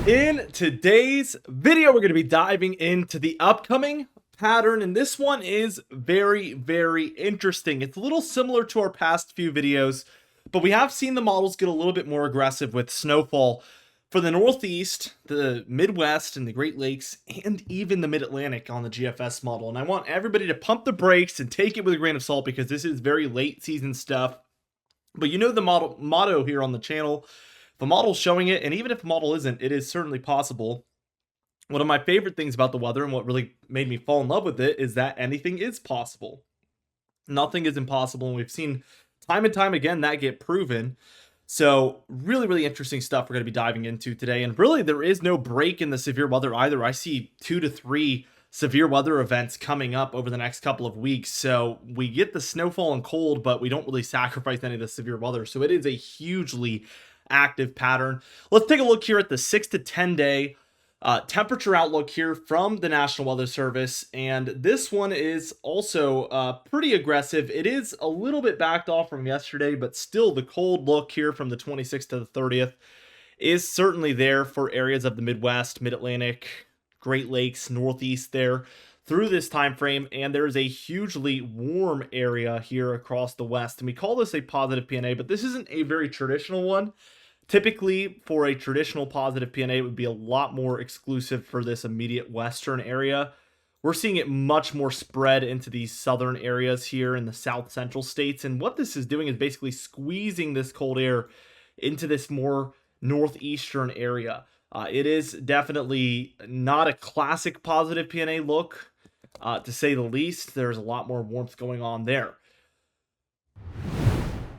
In today's video, we're going to be diving into the upcoming pattern, and this one is very interesting. It's a little similar to our past few videos, but we have seen the models get a little bit more aggressive with snowfall for the Northeast, the Midwest, and the Great Lakes, and even the Mid-Atlantic on the GFS model. And I want everybody to pump the brakes and take it with a grain of salt because this is very late season stuff. But you know the motto here on the channel. If a model's showing it, and even if a model isn't, it is certainly possible. One of my favorite things about the weather and what really made me fall in love with it is that anything is possible. Nothing is impossible, and we've seen time and time again that get proven. So really interesting stuff we're going to be diving into today. And really, there is no break in the severe weather either. I see 2 to 3 severe weather events coming up over the next couple of weeks. So we get the snowfall and cold, but we don't really sacrifice any of the severe weather. So it is a hugely active pattern. Let's take a look here at the 6 to 10 day temperature outlook here from the National Weather Service, and this one is also pretty aggressive. It is a little bit backed off from yesterday, but still the cold look here from the 26th to the 30th is certainly there for areas of the Midwest, Mid-Atlantic, Great Lakes, Northeast there through this time frame. And there's a hugely warm area here across the West, and we call this a positive PNA, but this isn't a very traditional one. Typically, for a traditional positive PNA, it would be a lot more exclusive for this immediate western area. We're seeing it much more spread into these southern areas here in the south central states. And what this is doing is basically squeezing this cold air into this more northeastern area. It is definitely not a classic positive PNA look, to say the least. There's a lot more warmth going on there.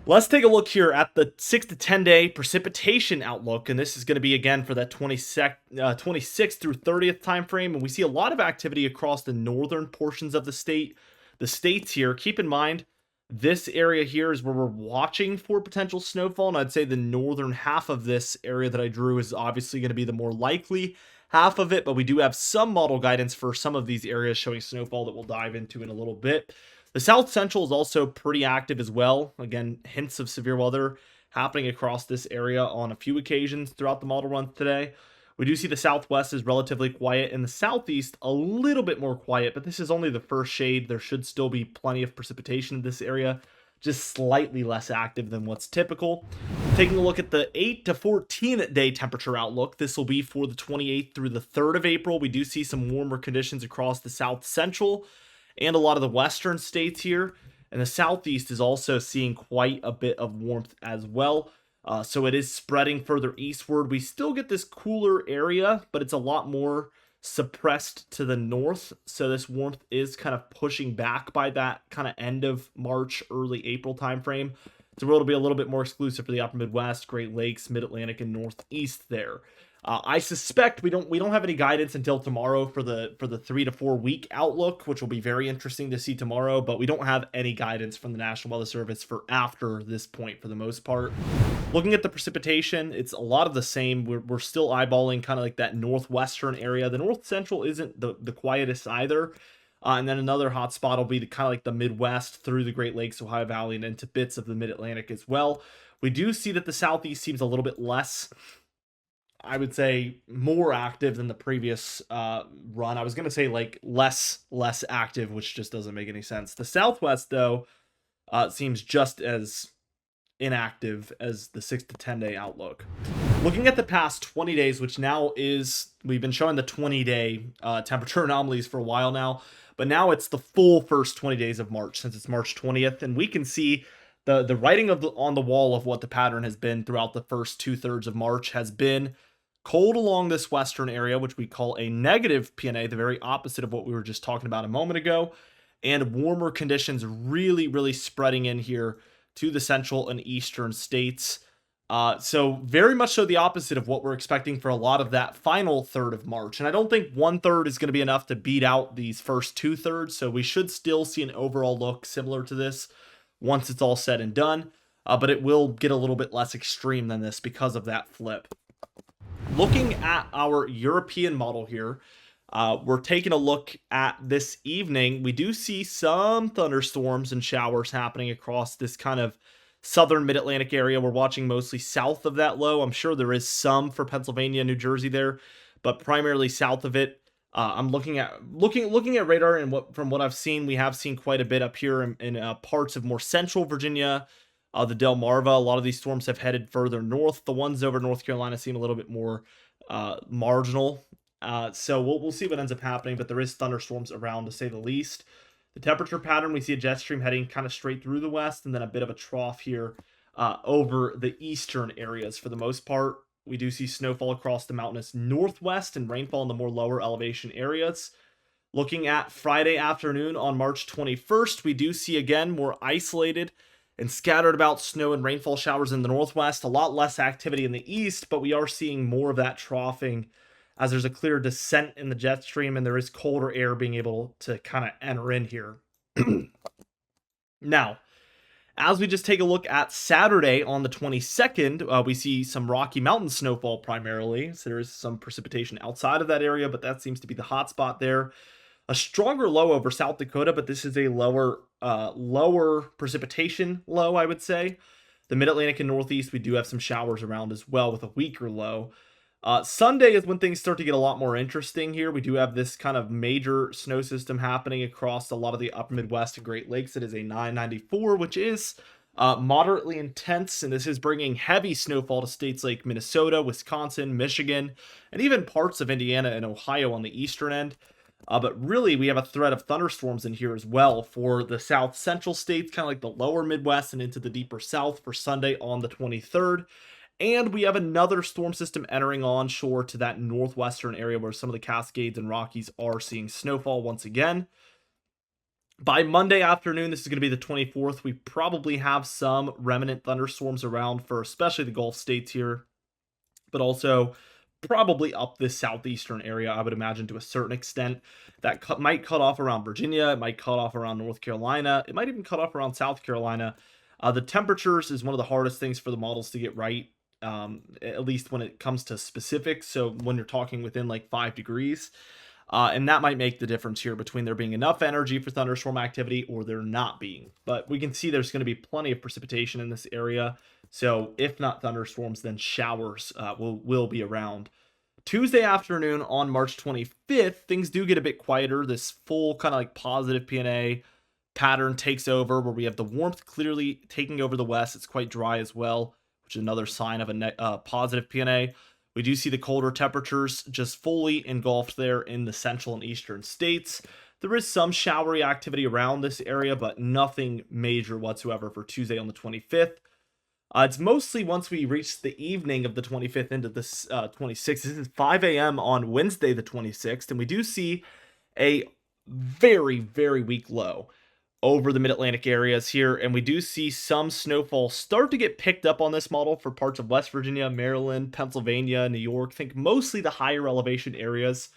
Let's take a look here at the 6 to 10 day precipitation outlook, and this is going to be again for that 26th through 30th time frame. And we see a lot of activity across the northern portions of the state. The states here, keep in mind, this area here is where we're watching for potential snowfall, and I'd say the northern half of this area that I drew is obviously going to be the more likely half of it, but we do have some model guidance for some of these areas showing snowfall that we'll dive into in a little bit. The South Central is also pretty active as well. Again, hints of severe weather happening across this area on a few occasions throughout the model run today. We do see the Southwest is relatively quiet, and the Southeast a little bit more quiet, but this is only the first shade. There should still be plenty of precipitation in this area, just slightly less active than what's typical. Taking a look at the 8 to 14 day temperature outlook, this will be for the 28th through the 3rd of April. We do see some warmer conditions across the South Central and a lot of the western states here, and the Southeast is also seeing quite a bit of warmth as well. So it is spreading further eastward. We still get this cooler area, but it's a lot more suppressed to the north. So this warmth is kind of pushing back by that kind of end of March, early April timeframe. So it'll be a little bit more exclusive for the upper Midwest, Great Lakes, Mid-Atlantic, and Northeast there. I suspect we don't have any guidance until tomorrow for the 3 to 4 week outlook, which will be very interesting to see tomorrow. But we don't have any guidance from the National Weather Service for after this point for the most part. Looking at the precipitation, it's a lot of the same. We're still eyeballing kind of like that northwestern area. The north central isn't the quietest either. And then another hot spot will be kind of like the Midwest through the Great Lakes, Ohio Valley, and into bits of the Mid-Atlantic as well. We do see that the Southeast seems a little bit less, I would say, more active than the previous run. I was going to say like less active, which just doesn't make any sense. The Southwest, though, seems just as inactive as the 6 to 10 day outlook. Looking at the past 20 days, which now is, we've been showing the 20-day temperature anomalies for a while now, but now it's the full first 20 days of March since it's March 20th, and we can see the writing on the wall of what the pattern has been throughout the first 2/3 of March has been cold along this western area, which we call a negative PNA, the very opposite of what we were just talking about a moment ago, and warmer conditions really spreading in here to the central and eastern states. So very much so the opposite of what we're expecting for a lot of that final third of March. And I don't think 1/3 is going to be enough to beat out these first 2/3. So we should still see an overall look similar to this once it's all said and done. But it will get a little bit less extreme than this because of that flip. Looking at our European model here, we're taking a look at this evening. We do see some thunderstorms and showers happening across this kind of Southern Mid-Atlantic area, we're watching mostly south of that low. I'm sure there is some for Pennsylvania, New Jersey there, but primarily south of it. I'm looking at radar, and from what I've seen, we have seen quite a bit up here in parts of more central Virginia, the Delmarva. A lot of these storms have headed further north. The ones over North Carolina seem a little bit more marginal. So we'll see what ends up happening, but there is thunderstorms around, to say the least. The temperature pattern, we see a jet stream heading kind of straight through the west, and then a bit of a trough here over the eastern areas for the most part. We do see snowfall across the mountainous northwest and rainfall in the more lower elevation areas. Looking at Friday afternoon on March 21st, we do see again more isolated and scattered about snow and rainfall showers in the northwest. A lot less activity in the east, but we are seeing more of that troughing as there's a clear descent in the jet stream and there is colder air being able to kind of enter in here. Now, as we just take a look at Saturday on the 22nd, we see some Rocky Mountain snowfall primarily. So there is some precipitation outside of that area, but that seems to be the hot spot there. A stronger low over South Dakota, but this is a lower precipitation low, I would say. The Mid-Atlantic and Northeast, we do have some showers around as well with a weaker low. Sunday is when things start to get a lot more interesting here. We do have this kind of major snow system happening across a lot of the upper Midwest and Great Lakes. It is a 994, which is moderately intense, and this is bringing heavy snowfall to states like Minnesota, Wisconsin, Michigan, and even parts of Indiana and Ohio on the eastern end. But really, we have a threat of thunderstorms in here as well for the south central states, kind of like the lower Midwest and into the deeper south for Sunday on the 23rd. And we have another storm system entering onshore to that northwestern area where some of the Cascades and Rockies are seeing snowfall once again. By Monday afternoon, this is going to be the 24th, we probably have some remnant thunderstorms around for especially the Gulf states here, but also probably up this southeastern area, I would imagine, to a certain extent. That might cut off around Virginia, it might cut off around North Carolina, it might even cut off around South Carolina. The temperatures is one of the hardest things for the models to get right. At least when it comes to specifics. So when you're talking within like 5 degrees, and that might make the difference here between there being enough energy for thunderstorm activity or there not being. But we can see there's going to be plenty of precipitation in this area. So if not thunderstorms, then showers will be around. Tuesday afternoon on March 25th, things do get a bit quieter. This full kind of like positive PNA pattern takes over where we have the warmth clearly taking over the west. It's quite dry as well, which is another sign of a positive PNA. We do see the colder temperatures just fully engulfed there in the central and eastern states. There is some showery activity around this area, but nothing major whatsoever for Tuesday on the 25th. It's mostly once we reach the evening of the 25th into the 26th. This is 5 a.m. on Wednesday the 26th, and we do see a very, very weak low over the Mid-Atlantic areas here, and we do see some snowfall start to get picked up on this model for parts of West Virginia, Maryland, Pennsylvania, New York. I think mostly the higher elevation areas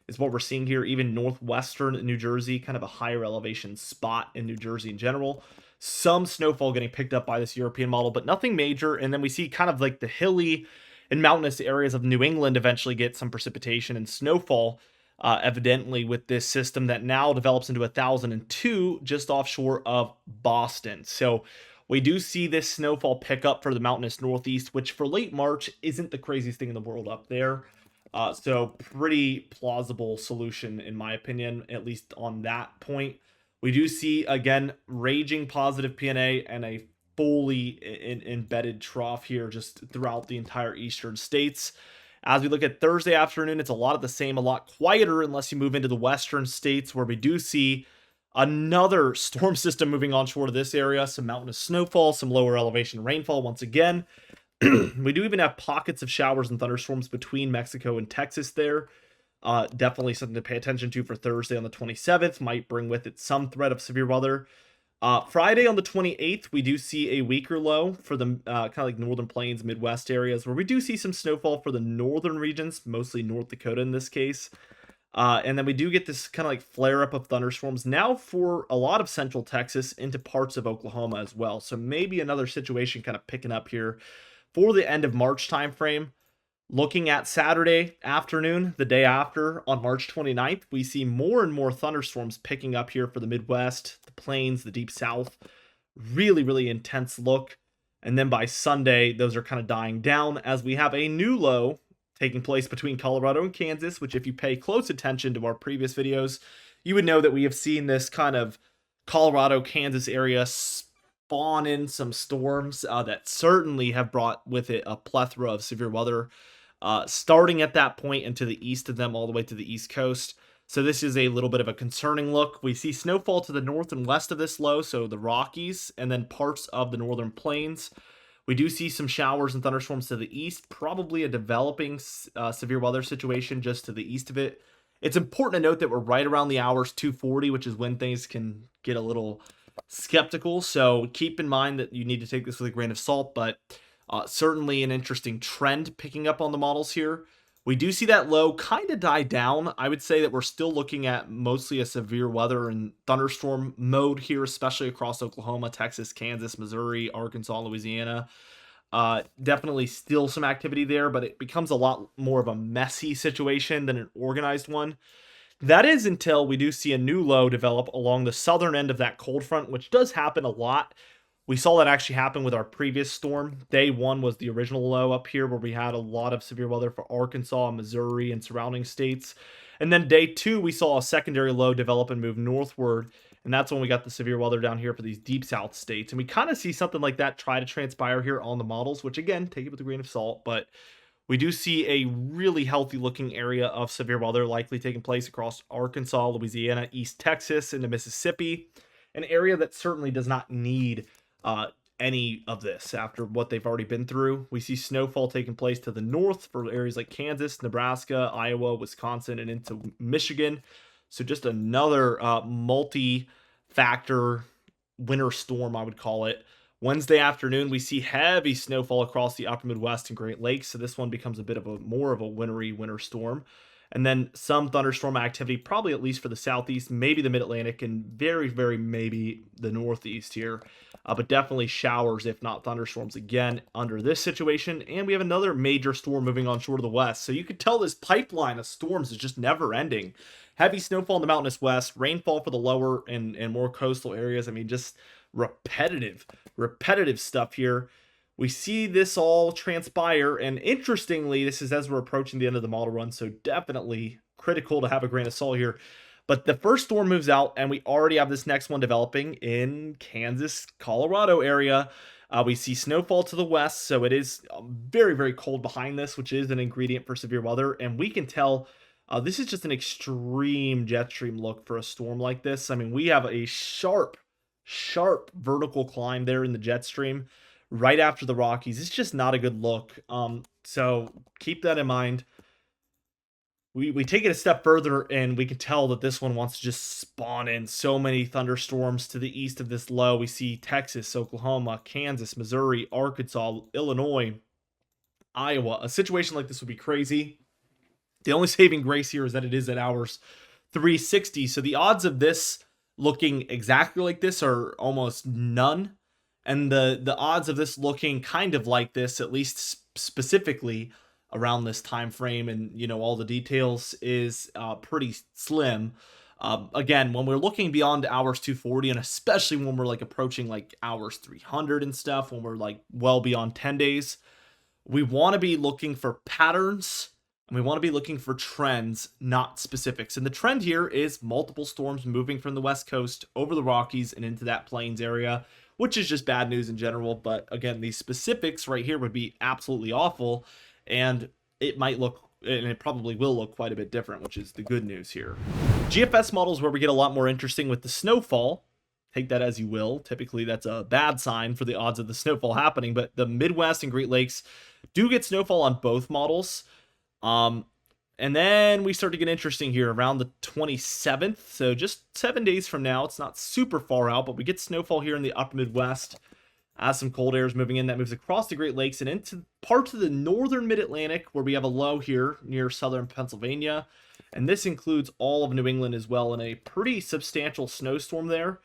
is what we're seeing here. Even northwestern New Jersey, kind of a higher elevation spot in New Jersey in general. Some snowfall getting picked up by this European model, but nothing major. And then we see kind of like the hilly and mountainous areas of New England eventually get some precipitation and snowfall, evidently with this system that now develops into 1002 just offshore of Boston. So we do see this snowfall pick up for the mountainous northeast, which for late March isn't the craziest thing in the world up there. So pretty plausible solution in my opinion, at least on that point. We do see, again, raging positive PNA and a fully embedded trough here just throughout the entire eastern states. As we look at Thursday afternoon, it's a lot of the same, a lot quieter unless you move into the western states where we do see another storm system moving onshore to this area, some mountainous snowfall, some lower elevation rainfall once again. We do even have pockets of showers and thunderstorms between Mexico and Texas there. Definitely something to pay attention to for Thursday on the 27th. Might bring with it some threat of severe weather. Friday on the 28th, we do see a weaker low for the kind of like northern plains, Midwest areas, where we do see some snowfall for the northern regions, mostly North Dakota in this case. And then we do get this kind of like flare up of thunderstorms now for a lot of central Texas into parts of Oklahoma as well. So maybe another situation kind of picking up here for the end of March timeframe. Looking at Saturday afternoon, the day after, on March 29th, we see more and more thunderstorms picking up here for the Midwest, the plains, the deep south. Really, really intense look. And then by Sunday, those are kind of dying down as we have a new low taking place between Colorado and Kansas, which if you pay close attention to our previous videos, you would know that we have seen this kind of Colorado, Kansas area spawn in some storms that certainly have brought with it a plethora of severe weather, starting at that point and to the east of them all the way to the East Coast. So this is a little bit of a concerning look. We see snowfall to the north and west of this low, so the Rockies and then parts of the northern plains. We do see some showers and thunderstorms to the east, probably a developing severe weather situation just to the east of it. It's important to note that we're right around the hours 2:40, which is when things can get a little skeptical. So keep in mind that you need to take this with a grain of salt, but certainly an interesting trend picking up on the models here. We do see that low kind of die down. I would say that we're still looking at mostly a severe weather and thunderstorm mode here, especially across Oklahoma, Texas, Kansas, Missouri, Arkansas, Louisiana. Definitely still some activity there, but it becomes a lot more of a messy situation than an organized one. That is until we do see a new low develop along the southern end of that cold front, which does happen a lot. We saw that actually happen with our previous storm. Day one was the original low up here where we had a lot of severe weather for Arkansas, Missouri, and surrounding states. And then day two, we saw a secondary low develop and move northward. And that's when we got the severe weather down here for these deep south states. And we kind of see something like that try to transpire here on the models, which again, take it with a grain of salt. But we do see a really healthy looking area of severe weather likely taking place across Arkansas, Louisiana, East Texas, into Mississippi. An area that certainly does not need any of this after what they've already been through. We see snowfall taking place to the north for areas like Kansas, Nebraska, Iowa, Wisconsin, and into Michigan. So just another multi-factor winter storm, I would call it. Wednesday afternoon, we see heavy snowfall across the upper Midwest and Great Lakes. So this one becomes a bit of a more of a wintry winter storm. And then some thunderstorm activity, probably at least for the southeast, maybe the mid-Atlantic, and very, very maybe the northeast here. But definitely showers, if not thunderstorms, again under this situation. And we have another major storm moving on shore to the west. So you could tell this pipeline of storms is just never ending. Heavy snowfall in the mountainous west, rainfall for the lower and more coastal areas. I mean, just repetitive stuff here. We see this all transpire, and interestingly, this is as we're approaching the end of the model run, so definitely critical to have a grain of salt here. But the first storm moves out, and we already have this next one developing in Kansas, Colorado area. We see snowfall to the west, so it is very, very cold behind this, which is an ingredient for severe weather. And we can tell this is just an extreme jet stream look for a storm like this. I mean, we have a sharp vertical climb there in the jet stream right after the Rockies. It's just not a good look. So keep that in mind. We take it a step further, and we can tell that this one wants to just spawn in so many thunderstorms to the east of this low. We see Texas, Oklahoma, Kansas, Missouri, Arkansas, Illinois, Iowa. A situation like this would be crazy. The only saving grace here is that it is at hours 360. So the odds of this looking exactly like this are almost none. And the odds of this looking kind of like this, at least specifically around this time frame and all the details, is pretty slim. Again, when we're looking beyond hours 240, and especially when we're like approaching like hours 300 and stuff, when we're like well beyond 10 days, we want to be looking for patterns and we want to be looking for trends, not specifics. And the trend here is multiple storms moving from the west coast over the Rockies and into that plains area, which is just bad news in general. But again, these specifics right here would be absolutely awful, and it might look, and it probably will look, quite a bit different, which is the good news here. GFS models where we get a lot more interesting with the snowfall. Take that as you will. Typically, that's a bad sign for the odds of the snowfall happening, but the Midwest and Great Lakes do get snowfall on both models. And then we start to get interesting here around the 27th. So just 7 days from now. It's not super far out, but we get snowfall here in the upper Midwest as some cold air is moving in. That moves across the Great Lakes and into parts of the northern mid-Atlantic, where we have a low here near southern Pennsylvania. And this includes all of New England as well, in a pretty substantial snowstorm there.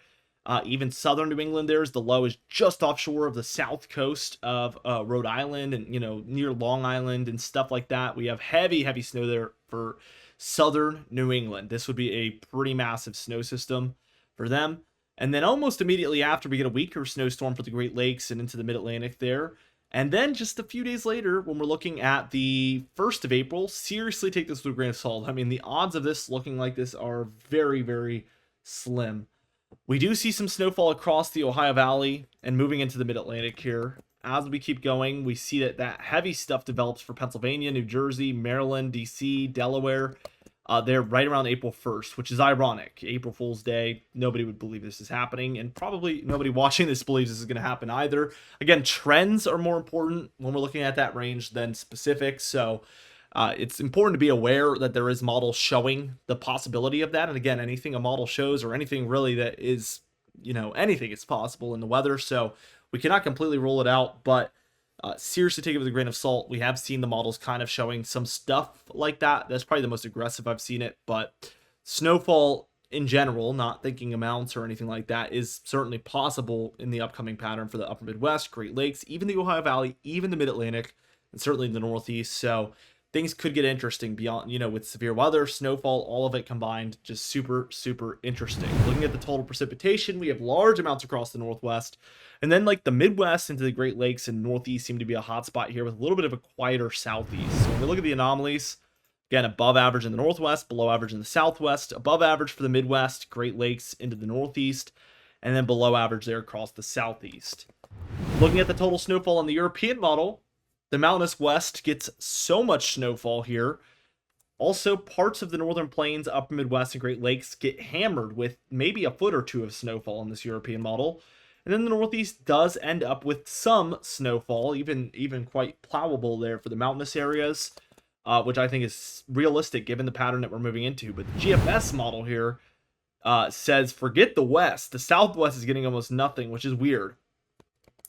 Even southern New England there, as the low is just offshore of the south coast of Rhode Island and, near Long Island and stuff like that. We have heavy snow there for southern New England. This would be a pretty massive snow system for them. And then almost immediately after, we get a weaker snowstorm for the Great Lakes and into the mid-Atlantic there. And then just a few days later, when we're looking at the 1st of April, seriously take this with a grain of salt. I mean, the odds of this looking like this are very, very slim. We do see some snowfall across the Ohio Valley and moving into the mid-Atlantic here. As we keep going, we see that heavy stuff develops for Pennsylvania, New Jersey, Maryland, DC, Delaware. They're right around April 1st, which is ironic. April Fool's Day, nobody would believe this is happening, and probably nobody watching this believes this is going to happen either. Again, trends are more important when we're looking at that range than specifics, so it's important to be aware that there is models showing the possibility of that. And again, anything a model shows, or anything really that is, anything is possible in the weather, so we cannot completely rule it out, but seriously take it with a grain of salt. We have seen the models kind of showing some stuff like that. That's probably the most aggressive I've seen it, but snowfall in general, not thinking amounts or anything like that, is certainly possible in the upcoming pattern for the upper Midwest, Great Lakes, even the Ohio Valley, even the Mid-Atlantic, and certainly the Northeast. So things could get interesting beyond, with severe weather, snowfall, all of it combined, just super, super interesting. Looking at the total precipitation, we have large amounts across the Northwest. And then like the Midwest into the Great Lakes and Northeast seem to be a hot spot here with a little bit of a quieter Southeast. So when we look at the anomalies, again, above average in the Northwest, below average in the Southwest, above average for the Midwest, Great Lakes into the Northeast, and then below average there across the Southeast. Looking at the total snowfall in the European model, the mountainous West gets so much snowfall here. Also, parts of the northern plains, upper Midwest, and Great Lakes get hammered with maybe a foot or two of snowfall in this European model. And then the Northeast does end up with some snowfall, even quite plowable there for the mountainous areas, which I think is realistic given the pattern that we're moving into. But the GFS model here says, forget the West. The Southwest is getting almost nothing, which is weird.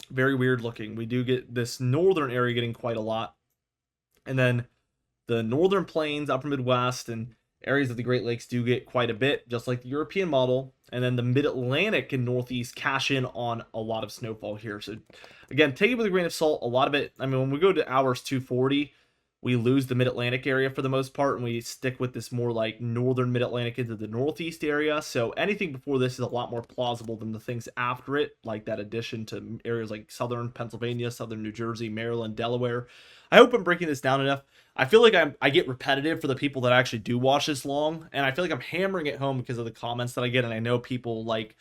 Very weird looking. We do get this northern area getting quite a lot. And then the northern plains, upper Midwest, and areas of the Great Lakes do get quite a bit, just like the European model. And then the Mid-Atlantic and Northeast cash in on a lot of snowfall here. So again, take it with a grain of salt. A lot of it, I mean, when we go to hours 240, we lose the Mid-Atlantic area for the most part, and we stick with this more like northern Mid-Atlantic into the Northeast area. So anything before this is a lot more plausible than the things after it, like that addition to areas like southern Pennsylvania, southern New Jersey, Maryland, Delaware. I hope I'm breaking this down enough. I feel like I get repetitive for the people that actually do watch this long, and I feel like I'm hammering it home because of the comments that I get, and I know people like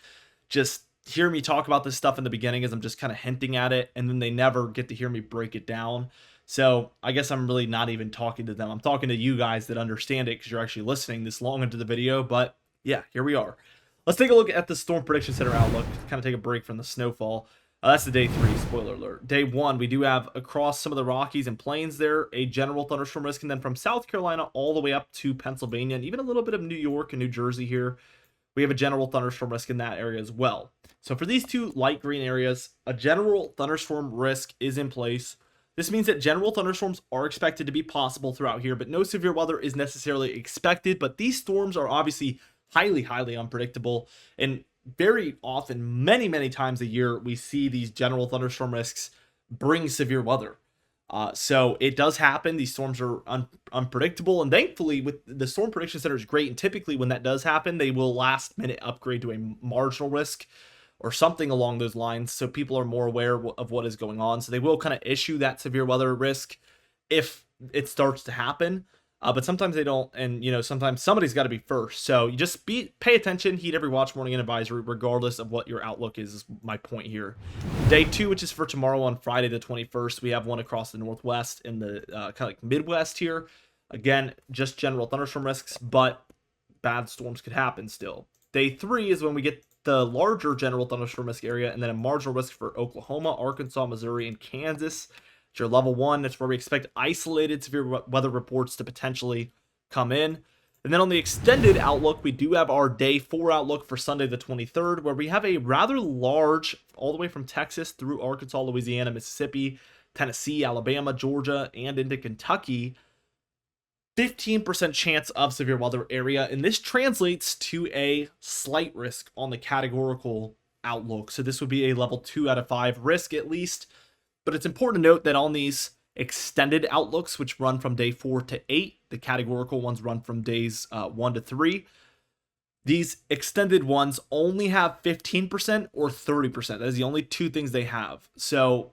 just hear me talk about this stuff in the beginning as I'm just kind of hinting at it, and then they never get to hear me break it down. So I guess I'm really not even talking to them. I'm talking to you guys that understand it because you're actually listening this long into the video. But yeah, here we are. Let's take a look at the Storm Prediction Center outlook. Kind of take a break from the snowfall. That's the day 3, spoiler alert. Day 1, we do have across some of the Rockies and Plains there a general thunderstorm risk, and then from South Carolina all the way up to Pennsylvania and even a little bit of New York and New Jersey here, we have a general thunderstorm risk in that area as well. So for these two light green areas, a general thunderstorm risk is in place. This means that general thunderstorms are expected to be possible throughout here, but no severe weather is necessarily expected. But these storms are obviously highly, highly unpredictable, and very often, many, many times a year, we see these general thunderstorm risks bring severe weather. So it does happen. These storms are unpredictable, and thankfully, with the Storm Prediction Center is great. And typically, when that does happen, they will last minute upgrade to a marginal risk or something along those lines, so people are more aware of what is going on. So they will kind of issue that severe weather risk if it starts to happen. But sometimes they don't, and sometimes somebody's got to be first. So you just pay attention, heed every watch, warning, and advisory, regardless of what your outlook is my point here. Day 2, which is for tomorrow on Friday the 21st, we have one across the Northwest and the kind of like Midwest here. Again, just general thunderstorm risks, but bad storms could happen still. Day 3 is when we get the larger general thunderstorm risk area, and then a marginal risk for Oklahoma, Arkansas, Missouri, and Kansas. Your level 1, that's where we expect isolated severe weather reports to potentially come in. And then on the extended outlook, we do have our day 4 outlook for Sunday the 23rd, where we have a rather large, all the way from Texas through Arkansas, Louisiana, Mississippi, Tennessee, Alabama, Georgia, and into Kentucky, 15% chance of severe weather area. And this translates to a slight risk on the categorical outlook. So this would be a level 2 out of 5 risk at least. But it's important to note that on these extended outlooks, which run from day 4 to 8, the categorical ones run from days 1 to 3, These extended ones only have 15% or 30%. That is the only two things they have. So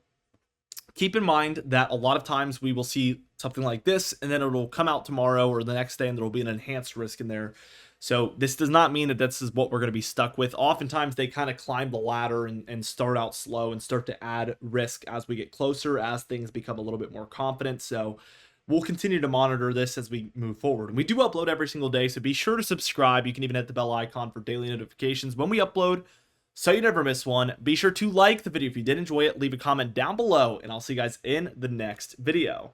keep in mind that a lot of times we will see something like this, and then it'll come out tomorrow or the next day, and there will be an enhanced risk in there. So this does not mean that this is what we're going to be stuck with. Oftentimes they kind of climb the ladder and start out slow and start to add risk as we get closer, as things become a little bit more confident. So we'll continue to monitor this as we move forward. And we do upload every single day, so be sure to subscribe. You can even hit the bell icon for daily notifications when we upload, so you never miss one. Be sure to like the video if you did enjoy it, leave a comment down below, and I'll see you guys in the next video.